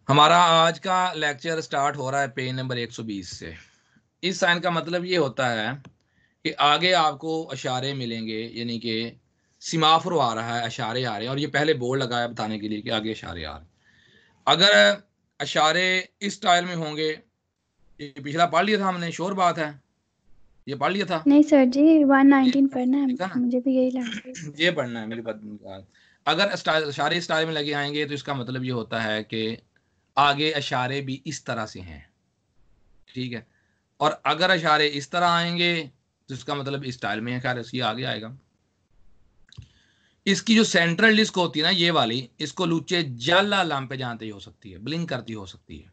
हमारा आज का लेक्चर स्टार्ट हो रहा है पेज नंबर 120 से। इस साइन का मतलब ये होता है कि आगे आपको अशारे मिलेंगे, यानी कि सिमाफोर आ रहा है, अशारे आ रहे हैं, और ये पहले बोर्ड लगाया बताने के लिए कि आगे अशारे आ रहे हैं। अगर अशारे इस स्टाइल में होंगे, ये पिछला पढ़ लिया था हमने, श्योर बात है, ये पढ़ लिया था। नहीं सर जी, 119 पढ़ना है, ठीक है ना, मुझे भी यही लगा। ये पढ़ना है मेरी बात। अगर अशारे स्टाइल में लगे आएंगे तो इसका मतलब ये होता है कि आगे अशारे भी इस तरह से हैं। ठीक है, और अगर अशारे इस तरह आएंगे तो इसका मतलब इस स्टाइल में है, खैर इसकी आगे आएगा। इसकी जो सेंट्रल डिस्क होती है ना, ये वाली, इसको लूचे जाला लांपे जानते ही हो सकती है, ब्लिंक करती हो सकती है।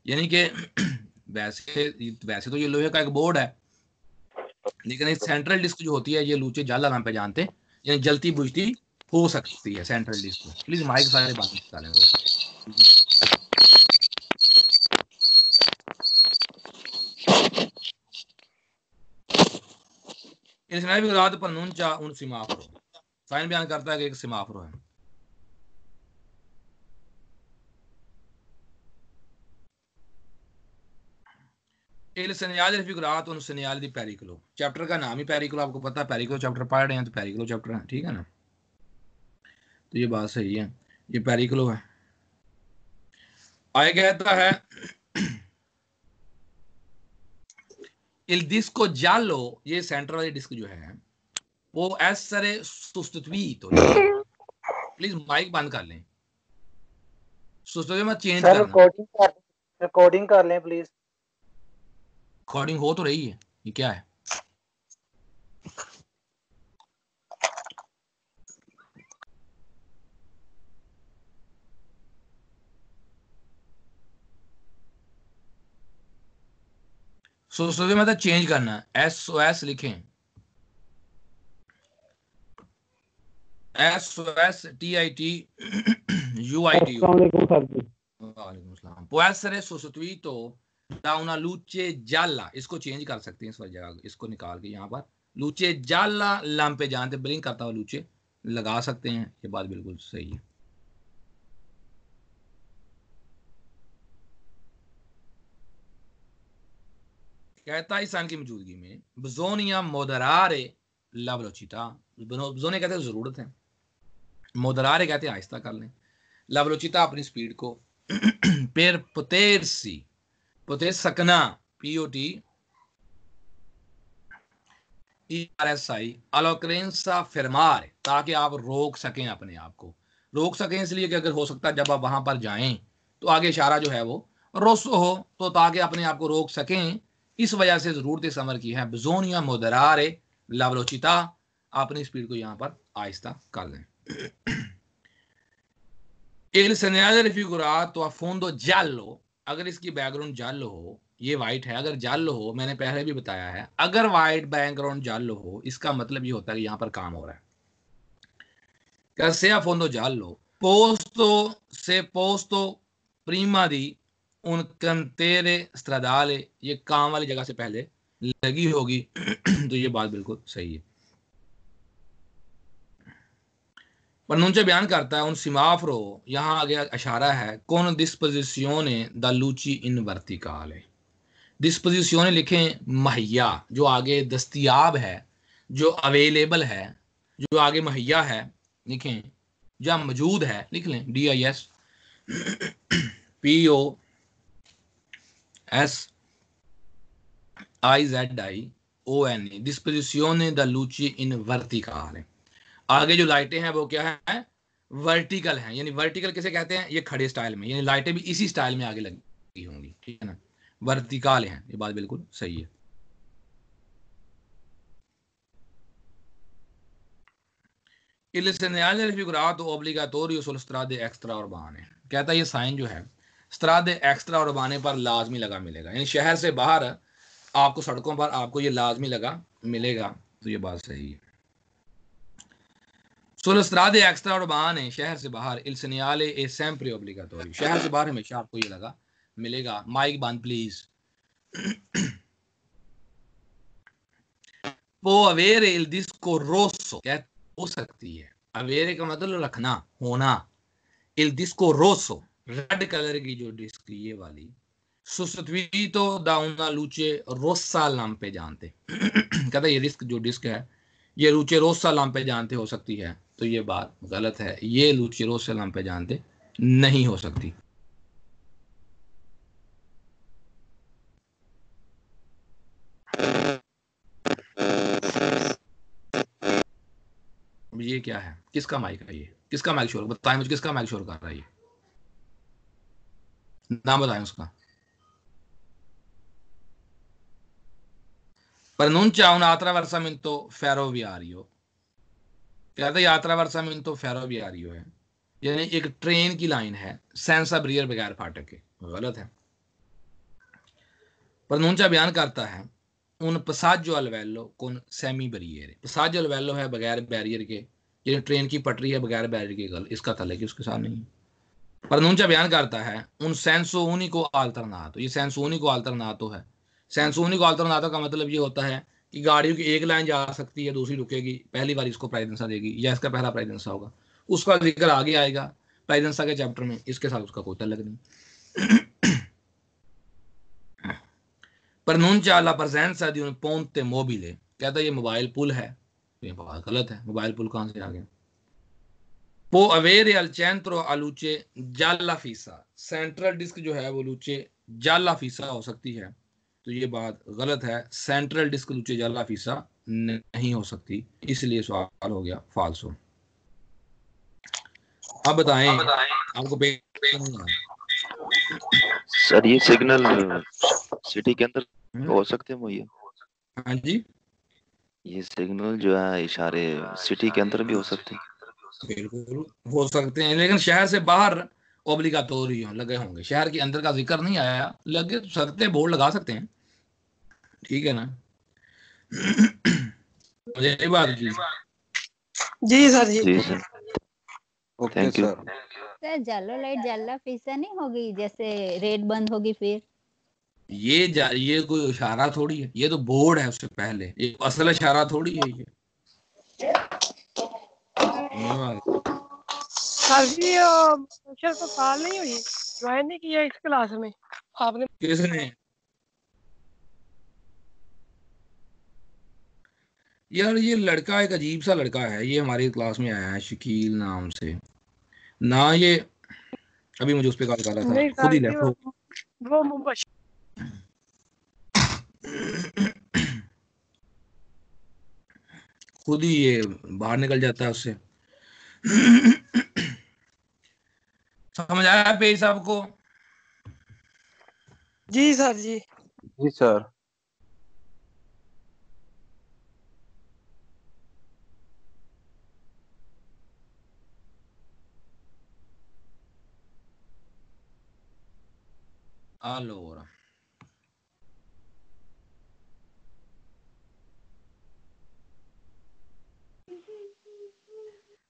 यानी कि वैसे तो ये लोहे का एक बोर्ड है, लेकिन इस सेंट्रल डिस्क जो होती है ये लूचे जाला लांपे जानते, यानी जलती बुझती हो सकती है सेंट्रल डिस्क। प्लीज माइक सारे बात निकालें दोस्त। इसने भी रात पर नून चा उन सिमाफरो साइन बयान करता है कि एक सिमाफरो है। il segnale del figurato un segnale di pericolo। Chapter का नाम ही पेरिकलो, आपको पता है पेरिकलो चैप्टर पढ़ रहे हैं तो पेरिकलो चैप्टर है, ठीक है ना। तो ये बात सही है, ये पेरिकलो है। आगे कहता है il disco giallo, ये सेंटर वाली डिस्क जो है वो essere sostituito, प्लीज माइक बंद कर लें, सोचते मत चेंज सर करना। रिकॉर्डिंग कर लें प्लीज। रिकॉर्डिंग हो तो रही है, ये क्या है? सोचते मतलब चेंज करना है, SOS लिखें, SOSTITUITU। può essere sostituito da una luce gialla, इसको चेंज कर सकते हैं इस वाली जगह, इसको निकाल के यहाँ पर लूचे जाला लांपे जानते ब्लिंक करता हुआ लूचे लगा सकते हैं। ये बात बिल्कुल सही है। कहता है इस साइन की मौजूदगी में बजोनिया मोदरारे ला वेलोचिटा, बजोने कहते हैं जरूरत है, मोदरारे कहते हैं आहिस्ता कर लें, ला वेलोचिटा अपनी स्पीड को, per potersi poter सकना POT RSI अलोक्रेंसा फिरमार, ताकि आप रोक सकें अपने आप को। रोक सकें इसलिए कि अगर हो सकता है जब आप वहां पर जाएं तो आगे इशारा जो है वो रोसो हो, तो ताकि अपने आप को रोक सकें, इस वजह से जरूरत इस अमर की है। बिजोनिया मोदरारे लावलोचिता, अपनी स्पीड को यहां पर आहिस्ता कर लें। il segnale raffigurato a fondo giallo, अगर इसकी बैकग्राउंड जाल हो, ये वाइट है, अगर जाल हो, मैंने पहले भी बताया है, अगर वाइट बैकग्राउंड जाल हो इसका मतलब ये होता है कि यहां पर काम हो रहा है। कैसे a fondo giallo posto se posto prima di un cantiere stradale, ये काम वाली जगह से पहले लगी होगी तो ये बात बिल्कुल सही है। प्रनुंचे बयान करता है उन सिमाफ्रो, यहां आगे इशारा है कौन डिस्पोजिशियोने द लूची इन वर्टिकाले। डिस्पोजिशियोने लिखें मुहैया, जो आगे दस्तयाब है, जो अवेलेबल है, जो आगे मुहैया है, लिखें या मौजूद है, लिख लें DIS POSIZIONE, डिस्पोजिशियोने द लूची इन वर्टिकाले। आगे जो लाइटें हैं वो क्या है, वर्टिकल हैं, यानी वर्टिकल किसे कहते हैं, ये खड़े स्टाइल में, यानी लाइटें भी इसी स्टाइल में आगे लगी होंगी, ठीक है ना, वर्टिकल हैं, ये बात बिल्कुल सही है। il segnale raffigurato obbligatorio sulla strade extraurbane, कहता है ये साइन जो है स्ट्रादे एक्स्ट्रा उर्बाने पर लाजमी लगा मिलेगा, यानी शहर से बाहर आपको सड़कों पर आपको ये लाजमी लगा मिलेगा, तो ये बात सही है। sulle strade extraurbane, शहर से बाहर, il segnale è sempre obbligatorio, शहर से बाहर हमेशा आपको ये लगा मिलेगा। माइक बंद please. può avere il disco rosso, क्या हो सकती है, अवेरे का मतलब रखना, होना, il disco rosso red colour की जो डिस्क ये वाली sostituito da una luce rossa lampeggiante कहता है ये डिस्क है ये लूचे रोसा लाम्पेजानते हो सकती है, तो ये बात गलत है, ये लूचे रोसा लाम्पेजानते नहीं हो सकती। ये क्या है, किसका माइक है, ये किसका माइक शोर, बताएं मुझे किसका माइक शोर कर रहा है, ये नाम बताएं उसका। Pronuncia un attraversamento ferroviario, कहते हैं attraversamento ferroviario है, यानी एक ट्रेन की लाइन है सेंसा ब्रियर बगैर फाटक के, गलत है। Pronuncia बयान करता है un passaggio al livello con semi barriere, passaggio al livello है बगैर बैरियर के, यानी ट्रेन की पटरी है बगैर बैरियर के, गल इसका तल है कि उसके साथ नहीं। Pronuncia बयान करता है un senso unico alternato, ये senso unico alternato है। senso unico alternato का मतलब ये होता है कि गाड़ियों की एक लाइन जा सकती है दूसरी रुकेगी, पहली बार इसको प्राइडेंसा देगी या इसका पहला प्राइडेंसा होगा, उसका जिक्र आगे आएगा प्राइडेंसा के चैप्टर में, इसके साथ उसका कोई तल्लुक नहीं। Pronuncia la presenza di un ponte mobile, कहता है ये मोबाइल पुल है, ये बात गलत है, मोबाइल पुल कहां से आ गया। Può avere al centro a luce gialla fissa, central disc जो है वो लूचे जाला फीसा हो सकती है, तो ये बात गलत है, सेंट्रल डिस्क लूचे जाला फीसा नहीं हो सकती, इसलिए सवाल हो गया फाल्सो। अब बताएं आपको सर ये सिग्नल सिटी के अंदर हो सकते हैं मुझे? हाँ जी, ये सिग्नल जो है इशारे सिटी के अंदर भी हो सकते हैं? बिल्कुल हो सकते हैं, लेकिन शहर से बाहर ओब्लिगाटोरी लगे होंगे, शहर के अंदर का जिक्र नहीं आया, लगे सकते हैं, बोर्ड लगा सकते हैं, ठीक है ना। मुझे बात की जी सर जी sir, okay thank you sir. जालो लाइट जाला फीसा नहीं होगी, जैसे रेड बंद होगी फिर ये कोई इशारा थोड़ी है, ये तो बोर्ड है उससे पहले, ये असल इशारा थोड़ी है ये। सर जी सर को कॉल नहीं हुई, ज्वाइन नहीं किया इस क्लास में आपने? किसने? यार ये लड़का एक अजीब सा लड़का है, ये हमारी क्लास में आया है शकील नाम से ना, ये अभी मुझे उस पर कॉल कर रहा था, खुद ही लेफ्ट हो, वो मुबश खुद ही ये बाहर निकल जाता है उससे। समझ आया पेज साहब को? जी सर जी जी सर। Allora,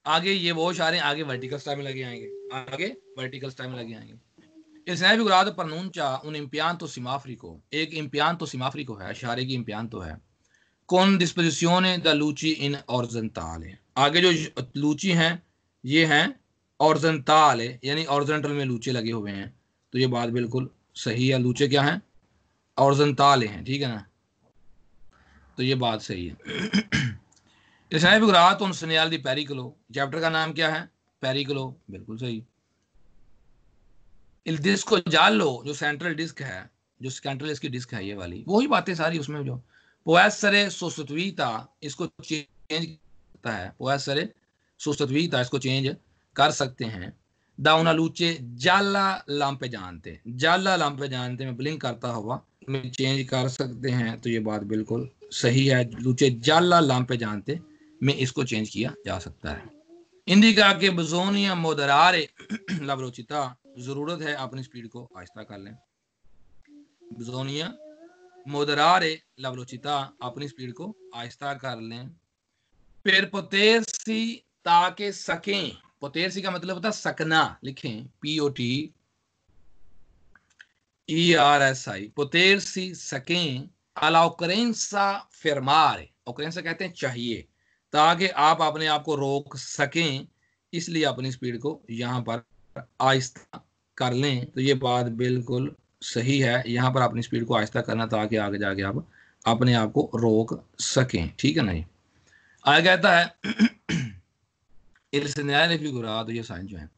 आगे ये वो इशारे आगे वर्टिकल स्टाइल में लगे आएंगे, आगे वर्टिकल स्टाइल में लगे आएंगे। Il significato pronuncia un impianto simafrico, एक impianto simafrico है, इशारे की impianto है, con disposizione da luci in orizzontale, आगे जो लूची हैं ये हैं orizzontale, यानी horizontal में लूचे लगे हुए हैं, तो ये बात बिल्कुल सही है, लूचे क्या हैं, orizzontale हैं, ठीक है ना, तो ये बात सही है। तो उन सनियाल दी पेरिकलो, चैप्टर का नाम क्या है, पेरिकलो, बिल्कुल सही। इल डिस्को जालो, जो सेंट्रल डिस्क है, जो सेंट्रल इसकी डिस्क है ये वाली, वही बातें सारी उसमें, जो पोएसरे सोस्टवीता, इसको चेंज करता है, पोएसरे सोस्टवीता इसको चेंज कर सकते हैं, दाउना लूचे जाला लांपे जानते में ब्लिंक करता हुआ में चेंज कर सकते हैं, तो ये बात बिल्कुल सही है, लूचे जाला लांपे जानते में इसको चेंज किया जा सकता है। इंडिका के बजोनिया मोदरारे लवरोचिता, जरूरत है अपनी स्पीड को आहिस्ता कर लें, बजोनिया मोदरारे लवरोचिता, अपनी स्पीड को आहिस्ता कर लें। फिर पोतेरसी, ताकि सकें, पोतेरसी का मतलब होता है सकना, लिखें POTERSI, पोतेरसी सकें, अला ओकरेंसा फिरमारे, ओकरेंसा कहते हैं चाहिए, ताकि आप अपने आप को रोक सकें, इसलिए अपनी स्पीड को यहां पर आहिस्ता कर लें तो ये बात बिल्कुल सही है। यहाँ पर अपनी स्पीड को आहिस्ता करना ताकि आगे जाके आप अपने आप को रोक सकें, ठीक है ना जी। आगे कहता है il segnale figurato, ये साइन जो है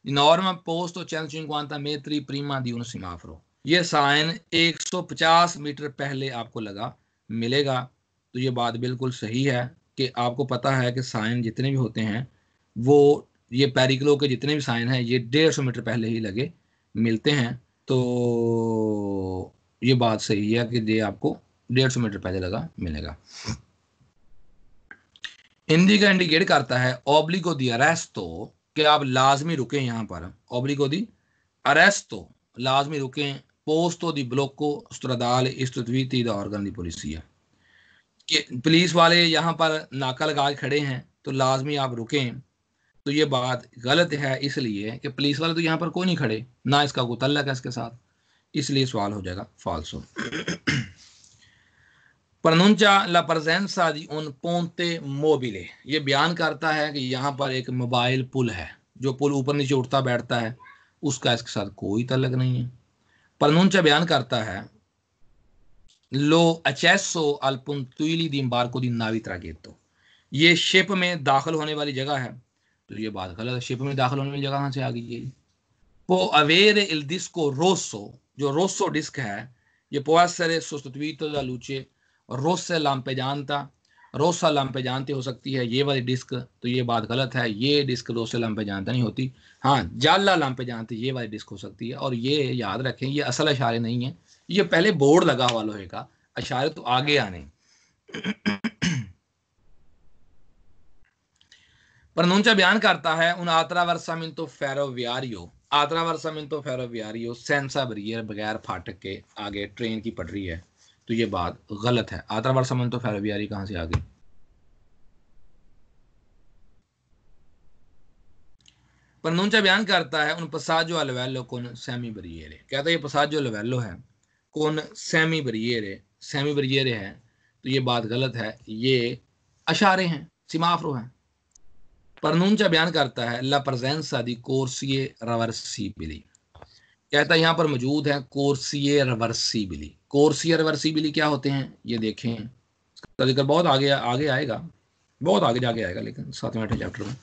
norma posto 150 metri prima di un semaforo, ये साइन 150 मीटर पहले आपको लगा मिलेगा। तो ये बात बिल्कुल सही है कि आपको पता है कि साइन जितने भी होते हैं वो ये पेरिकलो के जितने भी साइन हैं ये 150 मीटर पहले ही लगे मिलते हैं। तो ये बात सही है कि ये आपको 150 मीटर पहले लगा मिलेगा। हिंदी का इंडिकेट करता है ऑब्लिगो दी अरेस्टो, कि आप लाजमी रुकें। यहाँ पर ऑब्लिगो दी अरेस्टो, लाजमी रुकें। पोस्तो दी ब्लॉको स्ट्रादाल इस्टुद्वीती द ऑर्गन दी पुलिसिया, कि पुलिस वाले यहाँ पर नाका लगा के खड़े हैं तो लाजमी आप रुकें। तो ये बात गलत है इसलिए कि पुलिस वाले तो यहाँ पर कोई नहीं खड़े, ना इसका कोई तल्लक है इसके साथ, इसलिए सवाल हो जाएगा फाल्सो। प्रनुंचा ला presenza di un ponte mobile, ये बयान करता है कि यहाँ पर एक मोबाइल पुल है, जो पुल ऊपर नीचे उठता बैठता है, उसका इसके साथ कोई तल्लक नहीं है। प्रनुंचा बयान करता है लो accesso al puntili di imbarco di navi traghetto, ये शिप में दाखिल होने वाली जगह है। तो ये बात गलत है, शिप में दाखिल होने वाली जगह कहाँ से आ गई है। पो avere il disco rosso, जो रोसो डिस्क है, ये può essere sostituito da luce रोसा लाम्पेजानता, रोसा लाम्पेजानती हो सकती है ये वाली डिस्क। तो ये बात गलत है, ये डिस्क रोसा लाम्पेजानता नहीं होती। हाँ, जाला लाम्पेजानती ये वाली डिस्क हो सकती है। और ये याद रखें ये असल इशारे नहीं है, ये पहले बोर्ड लगा हुआ लोहे का, इशारे तो आगे आने। प्रनुंचा बयान करता है उन आत्रावर्सामिंतो फेरोवियारियो, आत्रावर्सामिंतो फेरोवियारियो सेंसा बरियर, बगैर फाटक के आगे ट्रेन की पटरी है। तो ये बात गलत है। आत्रावर्सामिंतो फेरोवियारी कहां से आ गई। प्रनुंचा बयान करता है उन पसाजो अलवेलो कौन सेमी बरियरे, कहता है ये पसाजो अलवेलो है कौन सेमी बरियरे, सेमी बरियरे है। तो ये बात गलत है, ये अशारे हैं, सिमाफ्रो हैं। प्रनुंचा बयान करता है ला presenza di corsie reversibili, कहता है यहाँ पर मौजूद है कोर्सिये रिवर्सिबली। कोर्सिये रिवर्सिबली क्या होते हैं ये देखें, इसका जिक्र बहुत आगे आएगा, बहुत आगे जाके आएगा, लेकिन 7वें चैप्टर में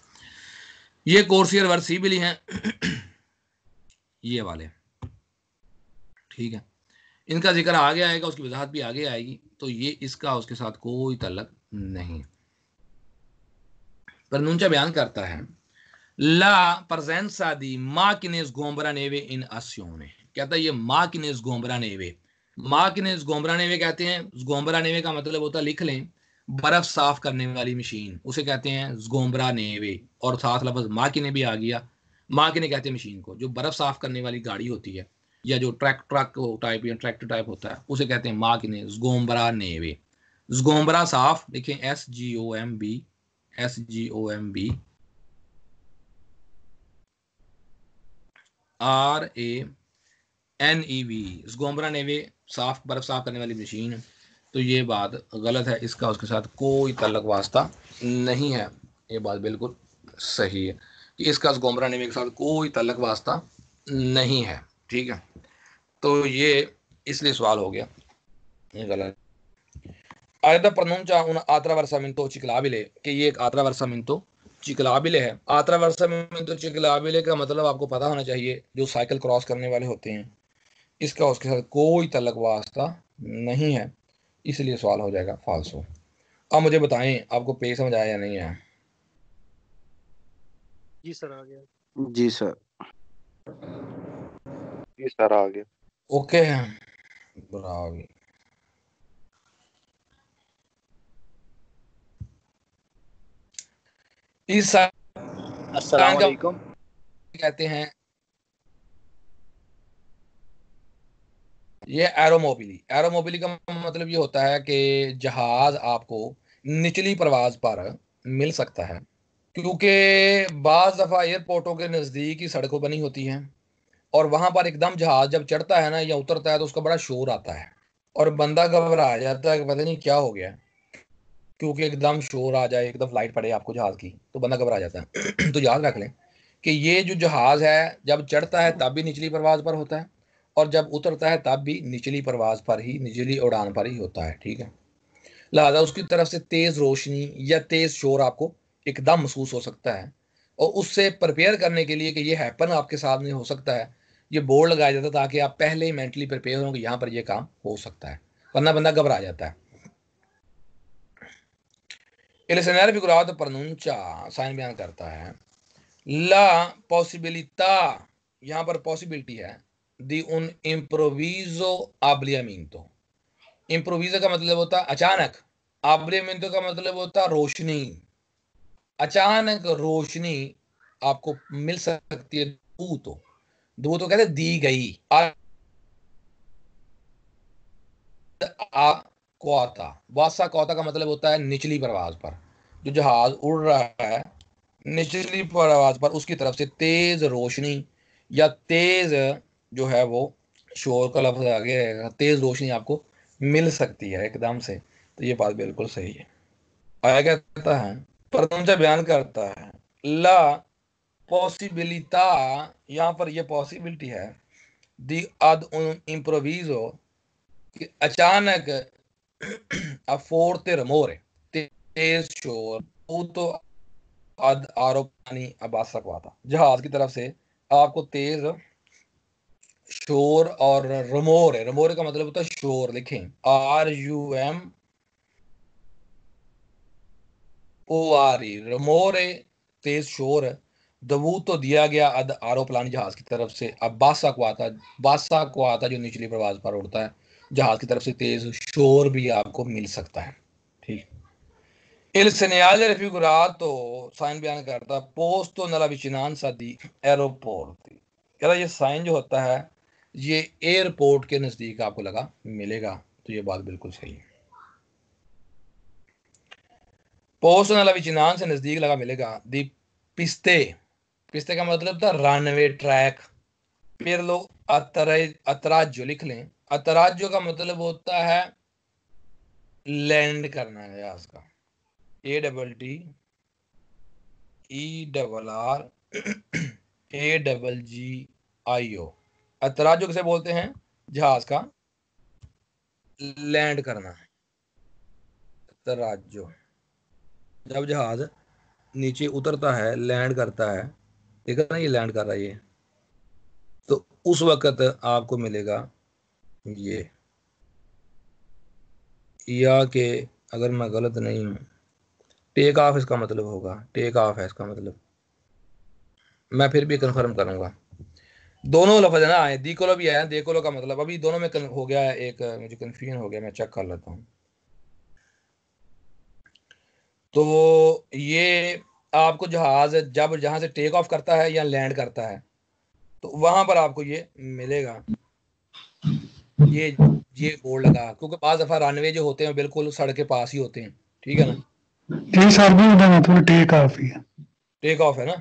ये कोर्सिये रिवर्सिबली हैं ये वाले, ठीक है। इनका जिक्र आगे आएगा, उसकी वजाहत भी आगे आएगी। तो ये इसका उसके साथ कोई तल्लक नहीं। प्रनुंचा बयान करता है La presenza di macchine sgombraneve in azione, कहता है ये माकिने स्गोम्ब्रानेवे, माकिने स्गोम्ब्रानेवे कहते हैं, स्गोम्ब्रानेवे का मतलब होता है लिख लें बर्फ साफ करने वाली मशीन, उसे कहते हैं स्गोम्ब्रानेवे। और साथ लफ्ज माकिने भी आ गया। माकिने कहते हैं मशीन को, जो बर्फ साफ करने वाली गाड़ी होती है या जो ट्रक टाइप या ट्रैक्टर टाइप होता है उसे कहते हैं माकिने स्गोम्ब्रानेवे। स्गोम्ब्रा साफ देखें SGOMB, SGOMB RANEV, स्गोम्ब्रानेवे साफ बर्फ साफ करने वाली मशीन। तो ये बात गलत है, इसका उसके साथ कोई तल्लक वास्ता नहीं है। ये बात बिल्कुल सही है कि इसका स्गोम्ब्रानेवे के साथ कोई तल्लक वास्ता नहीं है, ठीक है। तो ये इसलिए सवाल हो गया ये गलत। आयदा प्रनुंचा उन आत्रावर्सामिंतो चिकलाबिले, कि ये एक आत्रावर्सामिंतो चिकलाबिले है। आत्रावर्सामिंतो चिकलाबिले का मतलब आपको पता होना चाहिए, जो साइकिल क्रॉस करने वाले होते हैं, इसका उसके साथ कोई तल्लक वास्ता नहीं है, इसलिए सवाल हो जाएगा फाल्सो। अब मुझे बताएं आपको पे समझ आया या नहीं आया। जी सर आ गया। जी सर, जी सर आ गया। Okay Bravo. इस अस्सलाम वालेकुम। कहते हैं ये एरोमोबिली। एरोमोबिली का मतलब ये होता है कि जहाज आपको निचली परवाज पर मिल सकता है, क्योंकि बाज दफा एयरपोर्टों के नजदीक ही सड़कों बनी होती हैं और वहां पर एकदम जहाज जब चढ़ता है ना या उतरता है तो उसका बड़ा शोर आता है और बंदा घबरा जाता है कि पता नहीं क्या हो गया, क्योंकि एकदम शोर आ जाए, एकदम फ्लाइट पड़े आपको जहाज की तो बंदा घबरा जाता है। तो याद रख लें कि ये जो जहाज है जब चढ़ता है तब भी निचली परवाज पर होता है और जब उतरता है तब भी निचली परवाज पर ही, निचली उड़ान पर ही होता है, ठीक है। लिहाजा उसकी तरफ से तेज रोशनी या तेज शोर आपको एकदम महसूस हो सकता है, और उससे प्रिपेयर करने के लिए कि ये हैपन आपके सामने हो सकता है, ये बोर्ड लगाया जाता है ताकि आप पहले ही मेंटली प्रिपेयर हो कि यहाँ पर ये काम हो सकता है, वरना बंदा घबरा जाता है। El escenario figurado pronuncia साइन बयान करता है ला पॉसिबिलिटा, यहाँ पर पॉसिबिलिटी है, दी उन इम्प्रोविजो abriamiento। इम्प्रोविजो का मतलब होता है अचानक, abriamiento का मतलब होता है रोशनी। अचानक रोशनी आपको मिल सकती है, दू तो कहते दी गई। क्वाता, वासा क्वाता का मतलब होता है निचली परवाज पर, जो जहाज उड़ रहा है निचली परवाज पर उसकी तरफ से तेज रोशनी या तेज जो है वो शोर का लफ्ज आगे रहेगा, तेज रोशनी आपको मिल सकती है एकदम से। तो ये बात बिल्कुल सही है। आया कहता है प्रतुंचा बयान करता है ला पॉसिबिलिटा, यहाँ पर ये पॉसिबिलिटी है, दी अद इम्प्रोविजो, अचानक अफोर्ते रमोरे, तेज शोर, तो अद आरोप पानी अबासक हुआ था, जहाज की तरफ से आपको तेज शोर और रमोरे, रमोरे का मतलब होता है शोर, लिखें RUMORE, रमोरे तेज शोर, दबू तो दिया गया अद आरोप लानी जहाज की तरफ से, अब बासा को आता जो निचली प्रवाज पर उड़ता है, जहाज की तरफ से तेज शोर भी आपको मिल सकता है, ठीक। Il segnale raffigurato साइन बयान करता posto nella vicinanza di aeroporti, कहता ये साइन जो होता है ये एयरपोर्ट के नजदीक आपको लगा मिलेगा। तो ये बात बिल्कुल सही है। पोस्तो nella vicinanza नजदीक लगा मिलेगा। दी पिस्ते, पिस्ते का मतलब था रनवे ट्रैक। फिर लोग अतराजो लिख लें, अतराजो का मतलब होता है लैंड करना है जहाज का, AGGIO। अतराजो किसे बोलते हैं? जहाज का लैंड करना है, अतराजो। जब जहाज नीचे उतरता है, लैंड करता है, देखा ना ये लैंड कर रहा है ये, तो उस वक्त आपको मिलेगा ये, या कि अगर मैं गलत नहीं हूं टेक ऑफ इसका मतलब होगा, टेक ऑफ है इसका मतलब, मैं फिर भी कंफर्म करूंगा। दोनों लफ्ज है ना, आए दीकोलो भी आया, देकोलो का मतलब अभी दोनों में हो गया है, एक मुझे कंफ्यूजन हो गया, मैं चेक कर लेता हूँ। तो ये आपको जहाज जब जहां से टेक ऑफ करता है या लैंड करता है तो वहां पर आपको ये मिलेगा, ये बोर्ड लगा, क्योंकि बाज दफा रनवे जो होते हैं बिल्कुल सड़क के पास ही होते हैं, ठीक है ना। ये सर भी उधर मतलब टेक ऑफ ही है, टेक ऑफ है ना,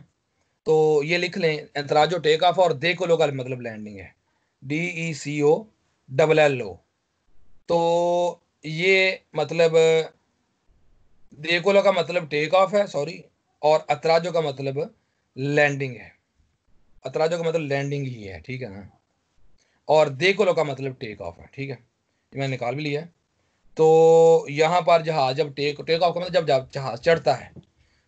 तो ये लिख लें एंतराजो टेक ऑफ, और देकोलो का मतलब लैंडिंग है, DECOLLO। तो ये मतलब देकोलो का मतलब टेक ऑफ है, सॉरी, और अतराजो का मतलब लैंडिंग है, अतराजो का मतलब लैंडिंग ही है, ठीक है ना, और देकोलो का मतलब टेक ऑफ है, ठीक है, ये मैंने निकाल भी लिया है। तो यहाँ पर जहाज जब टेक ऑफ का मतलब जब जहाज चढ़ता है,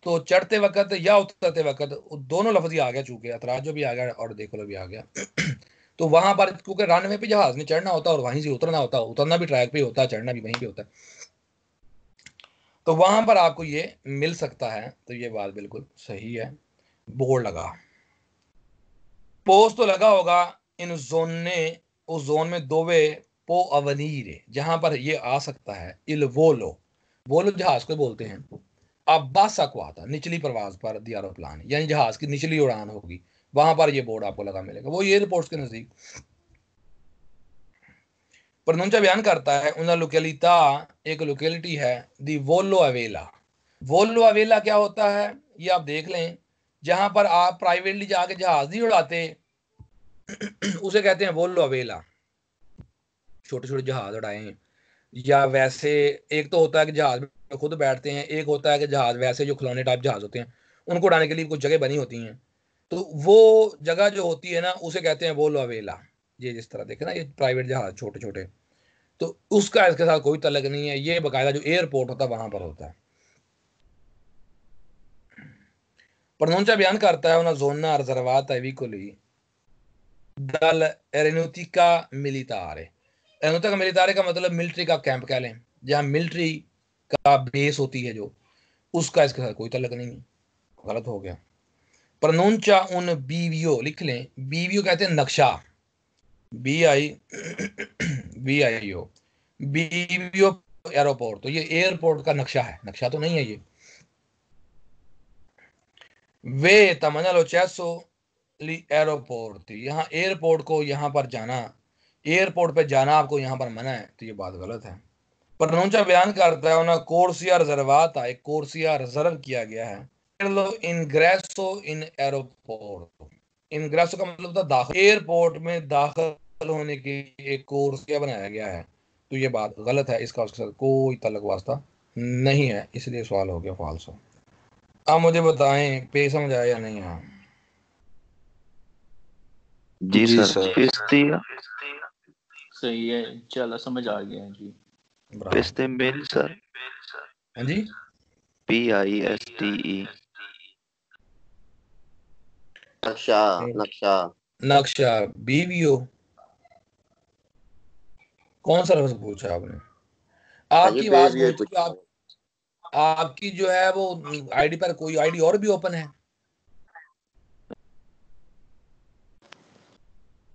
तो चढ़ते वक्त या उतरते वक्त दोनों लफ्ज ही आ गया, चूंकि अतराजो भी आ गया और देकोलो भी आ गया। तो वहां पर क्योंकि रनवे पे जहाज ने चढ़ना होता है और वहीं से उतरना होता है, उतरना भी ट्रैक पे होता है, चढ़ना भी वहीं पे होता है, तो वहां पर आपको ये मिल सकता है। तो ये बात बिल्कुल सही है। बोर्ड लगा, पोस्ट तो लगा होगा इन जोन ने, उस जोन में दोवे पो अवनीर, जहां पर ये आ सकता है, इल वोलो, वोलो जहाज को बोलते हैं, अब्बासा को आता निचली परवाज पर दिया एरोप्लान, यानी जहाज की निचली उड़ान होगी, वहां पर ये बोर्ड आपको लगा मिलेगा, वो ये एयरपोर्ट के नजदीक। प्रनुंचा बयान करता है उन लोकेलिटा, एक लोकेलिटी है, दी वोलो अवेला। वोलो अवेला क्या होता है ये आप देख लें, जहां पर आप प्राइवेटली जाके जहाज नहीं उड़ाते उसे कहते हैं वोलो अवेला। छोटे छोटे जहाज उड़ाए हैं, या वैसे एक तो होता है कि जहाज में खुद बैठते हैं, एक होता है कि जहाज वैसे जो खिलौने टाइप जहाज होते हैं उनको उड़ाने के लिए कुछ जगह बनी होती हैं, तो वो जगह जो होती है ना उसे कहते हैं वोलो अवेला। ये जिस तरह देखे ना ये प्राइवेट जहाज छोटे छोटे, तो उसका इसके साथ कोई तलक नहीं है। ये बकायदा जो एयरपोर्ट होता है वहां पर होता है। pronuncia बयान करता है una zona riservata ai vicoli dall'aeronautica militare। एरोनॉटिका मिलिटारे का मतलब मिलिट्री का कैंप कह लें, जहां मिलिट्री का बेस होती है जो, उसका इसके साथ कोई तल्लक नहीं है। गलत हो गया। प्रनोंचा उन बीवीओ लिख लें, बीवीओ कहते हैं नक्शा, BIVIO, बीवीओ एयरपोर्ट। तो ये एयरपोर्ट का नक्शा है, नक्शा तो नहीं है ये। वे तमन्ना लोचेसो एयरपोर्ट, यहाँ एयरपोर्ट को यहाँ पर जाना, एयरपोर्ट पे जाना आपको यहाँ पर मना है, तो ये बात गलत है। प्रनोंचा बयान करता है उन्हें कोर्सिया रिजर्वाता, एक कोर्सिया रिजर्व किया गया है। इनग्रेसो इन एयरपोर्ट, इनग्रेसो का मतलब था दाखिल, एयरपोर्ट में दाखिल होने की एक कोर्सिया बनाया गया है, तो ये बात गलत है, इसका उसके साथ कोई तल्लक वास्ता नहीं है, इसलिए सवाल हो गया फाल्सो। आप मुझे बताएं पे समझ आया या नहीं? हाँ जी सर। पिस्ती सही है, चलो समझ आ गया जी। पिस्ते मिल सर। हाँ जी, PISTE नक्शा नक्शा नक्शा बीवीओ। कौन सा लफ्ज पूछा आपने? आपकी आवाज गूंजती, आपकी जो है वो आईडी पर कोई आईडी और भी ओपन है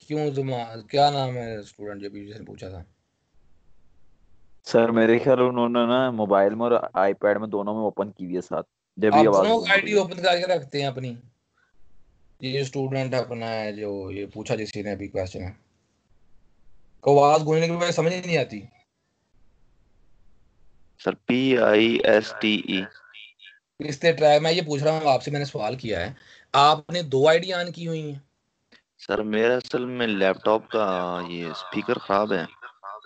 क्यों? क्या नाम है स्टूडेंट जो जिसने पूछा था? सर मेरे ख्याल उन्होंने ना मोबाइल में और आईपैड में दोनों में ओपन की हुई है साथ, जब भी आप आवाज दोनों आईडी ओपन करके रखते हैं अपनी? ये स्टूडेंट अपना है जो ये पूछा जिसने अभी क्वेश्चन है, को आवाज गूंजने की वजह समझ ही नहीं आती सर। PISTE इससे ट्राई। मैं ये पूछ रहा हूँ आपसे, मैंने सवाल किया है, आपने 2 आईडी ऑन की हुई हैं? सर मेरा असल में लैपटॉप का ये स्पीकर खराब है,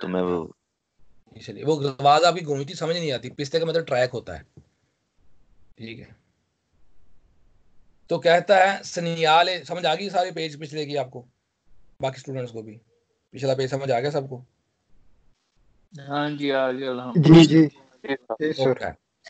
तो मैं वो इसलिए वो आवाज आपकी गूंजती समझ नहीं आती। पिस्ते का मतलब ट्रैक होता है, ठीक है। तो कहता है सनियाले, समझ आ गई सारे पेज पिछले की आपको, बाकी स्टूडेंट्स को भी पिछला पेज समझ आ गया सबको? हाँ जी आ गया। जी जी ओके,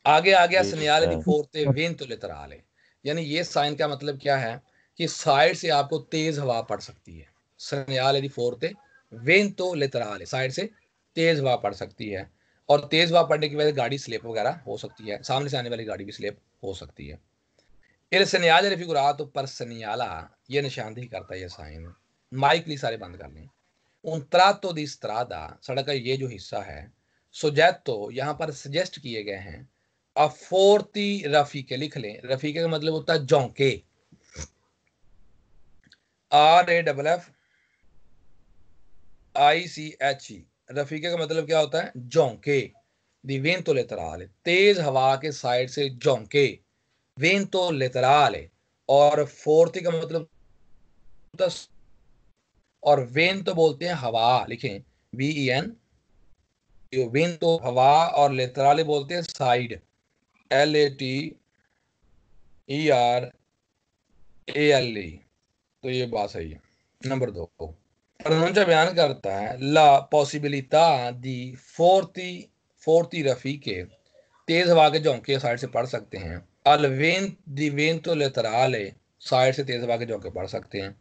आगे आ गया जी सनियाले दी सर। फोर्ते वेंतो लेतराले, यानी ये साइन का मतलब क्या है कि साइड से आपको तेज हवा पड़ सकती है। सनियाले दी फोर्ते वेंतो लेतराले, साइड से तेज हवा पड़ सकती है, और तेज हवा पड़ने की वजह से गाड़ी स्लिप वगैरह हो सकती है, सामने से आने वाली गाड़ी भी स्लिप हो सकती है। Il segnale raffigurato per segnala, ये निशानदेही करता है ये साइन। माइक प्लीज सारे बंद कर लें। un tratto di strada, सड़क का ये जो हिस्सा है, soggetto यहाँ पर सजेस्ट किए गए हैं, अफोर्ती रफीके लिख लें। रफीके का मतलब होता है जौंके, RAFFICHE। रफीके का मतलब क्या होता है? जौंके। दी वेंतो लेतराले, तेज हवा के साइड से जौंके, वेंतो लेतराले। और फोर्ती का मतलब, और वेन तो बोलते हैं हवा, लिखें VEN। वेन तो हवा, और लेतराले बोलते हैं साइड, LATERALE। तो ये बात सही है। नंबर 2, प्रनोंचा बयान करता है ला पॉसिबिलिटा दी फोर्ती रफीके, तेज हवा के झोंके साइड से पढ़ सकते हैं। अलवेन दी वेंतो लेतराले, साइड से तेज हवा के झोंके पढ़ सकते हैं।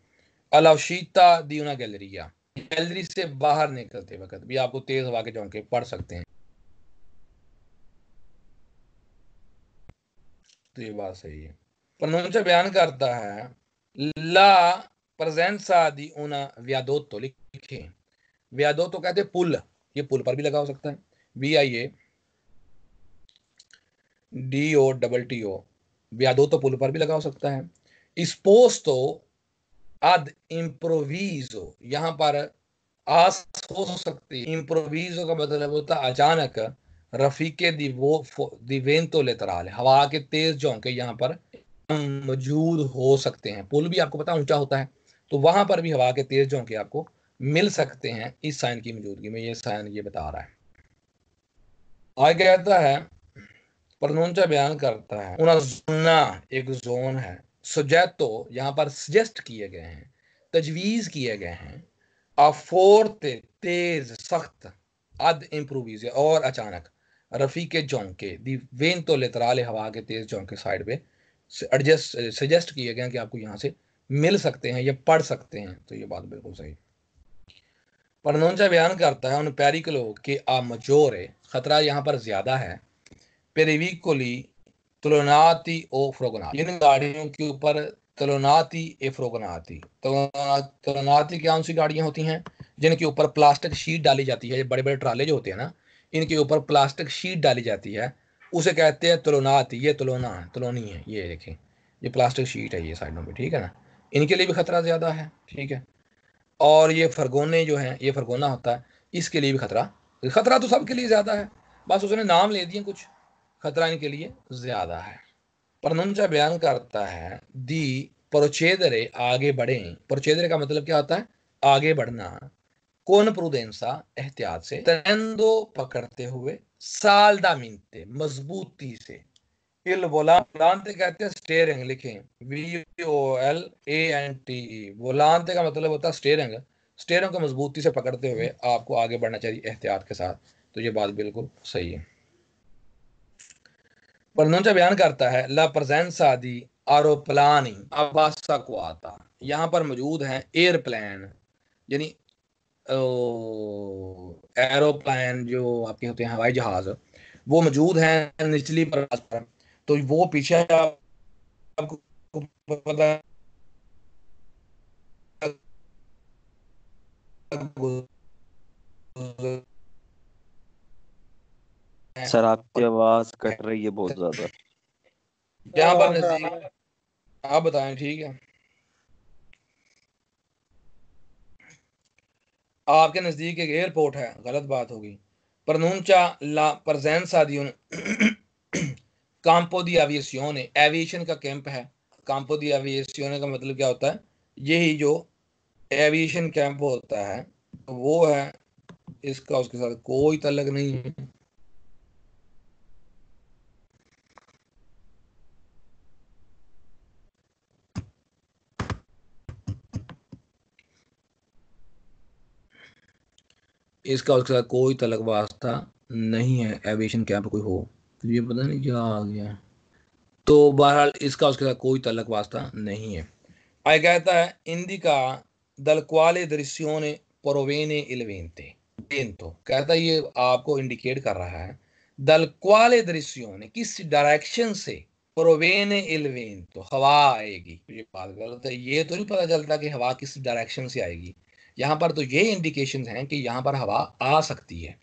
अलाउशीता दी una गैलरिया, गैलरी से बाहर निकलते वक्त भी आपको तेज हवा के झोंके पड़ सकते हैं। तो ये बात सही है। प्रनोंचा बयान करता है ला presenza di una viadotto, लिखे वियादोत्तो कहते हैं पुल, ये पुल पर भी लगा हो सकता है, VIADOTTO, वियादोत्तो पुल पर भी लगा हो सकता है। esposto ad improvviso, यहाँ पर आस हो सकती है। इम्प्रोविजो का मतलब होता है अचानक। रफीके दिवेंतो लेतराल, हवा के तेज झोंके यहाँ पर मौजूद हो सकते हैं। पुल भी आपको पता ऊंचा होता है, तो वहां पर भी हवा के तेज झोंके आपको मिल सकते हैं इस साइन की मौजूदगी में। ये साइन ये बता रहा है। आगे कहता है, प्रनोंचा बयान करता है उना जोना, एक जोन है, सुजेतो यहाँ पर सजेस्ट किए गए हैं, तजवीज़ किए गए हैं, अफोर्ते तेज सख्त, अद इम्प्रोविज़ और अचानक, रफ़ीक जोंके दी वेंतो लेतराले हवा के तेज जोंके साइड पे एडजस्ट सजेस्ट किए गए हैं कि आपको यहाँ से मिल सकते हैं या पढ़ सकते हैं। तो ये बात बिल्कुल सही। प्रनोंचा बयान करता है उन पेरिकलो के आ मजोरे, खतरा यहाँ पर ज्यादा है, पेरिविकोली तुलनाती ओ फ्रोगनाती, इन गाड़ियों के ऊपर तुलनाती ए फ्रोगनाती, तुलनाती कौन सी गाड़ियां होती हैं जिनके ऊपर प्लास्टिक शीट डाली जाती है, बड़े बड़े ट्राले जो होते हैं ना, इनके ऊपर प्लास्टिक शीट डाली जाती है, उसे कहते हैं तुलनाती। ये तुलना है, तुलनी है, ये देखें ये प्लास्टिक शीट है ये साइडों पे, ठीक है ना, इनके लिए भी खतरा ज्यादा है, ठीक है। और ये फरगोने जो हैं, ये फरगोना होता है, इसके लिए भी खतरा तो सबके लिए ज्यादा है, बस उसने नाम ले दिए कुछ, खतरा इनके लिए ज्यादा है। प्रनंचा बयान करता है दी प्रोचेदरे आगे बढ़े, प्रोचेदरे का मतलब क्या होता है, आगे बढ़ना, कौन प्रूडेंसा एहतियात से, तेंदो पकड़ते हुए, सालदा मिनते मजबूती से, इल वोलांते कहते हैं स्टीयरिंग, लिखें VOLANTE, वोलांते का मतलब होता है स्टीयरिंग, स्टीयरिंग को मजबूती से पकड़ते हुए आपको आगे बढ़ना चाहिए एहतियात के साथ। तो ये बात बिल्कुल सही है। प्रनोंचा बयान करता है ला प्रेजेंसा दी एरोप्लानी अबासा को आता, यहाँ पर मौजूद है एयरप्लेन, यानी एरोप्लेन जो आपके होते हैं हवाई जहाज, वो मौजूद हैं निचली परवाज़ पर। तो वो पीछे आपको पता सर आपकी आवाज कट रही है बहुत ज्यादा। यहाँ पर नजदीक, आप बताएं, ठीक है, आपके नजदीक एक एयरपोर्ट है, गलत बात होगी। प्रनूंचा ला प्रेजेंसा दी कांपो दी एविएशियोने, एविएशन का कैंप है, कांपो दी एविएशियोने का मतलब क्या होता है, यही जो एविएशन कैंप होता है वो है, इसका उसके साथ कोई तल्लक नहीं है। इसका उसके साथ कोई तलक वास्ता नहीं है, एविएशन कैंप कोई हो, तो ये पता नहीं क्या आ गया। तो बहरहाल इसका उसके साथ कोई तलक वास्ता नहीं है। आगे कहता है इंदिका दल क्वाले दृश्यों ने प्रोवेने इलवेंते, तो कहता है ये आपको इंडिकेट कर रहा है दल क्वाले दृश्यों ने, किस डायरेक्शन से, प्रोवेने इलवेन तो हवा आएगी। तो ये बात गलत है, ये तो नहीं पता चलता कि हवा किस डायरेक्शन से आएगी, यहाँ पर तो ये इंडिकेशन हैं कि यहाँ पर हवा आ सकती है,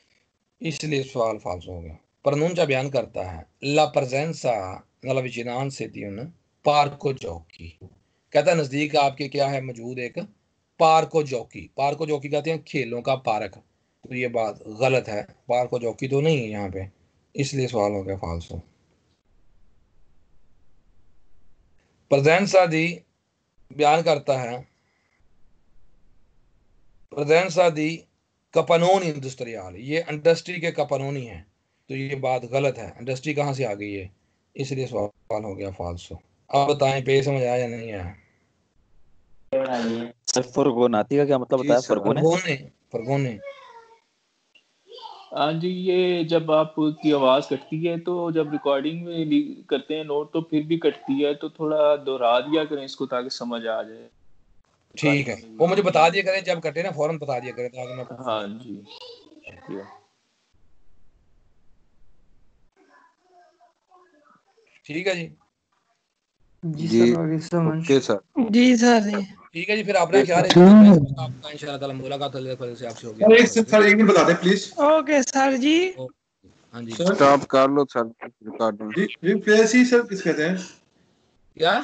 इसलिए सवाल फाल्स हो गया। प्रनूंचा बयान करता है ला प्रेजेंसा नला विचिनान से तीन पार्को जॉकी, कहता है नजदीक आपके क्या है मौजूद एक पार्को जॉकी, पार्को जॉकी कहते हैं खेलों का पार्क, तो ये बात गलत है, पार्को जॉकी तो नहीं है यहाँ पे, इसलिए सवाल हो गया फाल्सो। प्रेजेंसा दी बयान करता है प्रेजेंसा दी कपनोनी इंडस्ट्रियल, ये इंडस्ट्री के कपनोनी है, तो ये बात गलत है, इंडस्ट्री कहाँ से आ गई है, इसलिए सवाल हो गया फाल्सो। आप बताएं पे समझ आया या नहीं आया। सर फरगोनाती का क्या मतलब बताया, फरगोने, फरगोने। हाँ जी, ये जब आपकी आवाज कटती है तो जब रिकॉर्डिंग में करते हैं नोट तो फिर भी कटती है, तो थोड़ा दोहरा दिया करें इसको ताकि समझ आ जाए। ठीक है, वो मुझे बता दिया करें जब कटे ना, फौरन बता दिया करें ताकि मैं। हाँ जी, शुक्रिया। ठीक है जी, ओके सर, जी सर। ठीक है जी, फिर अपना ख्याल रखिए, आपका इंशाल्लाह ताला मुलाकात से आपसे हो गया। सर एक मिनट बता दें प्लीज। ओके सर जी। हाँ जी, सर स्टॉप कर लो सर रिकॉर्डिंग। रिप्लेस ही सर किस कहते हैं? क्या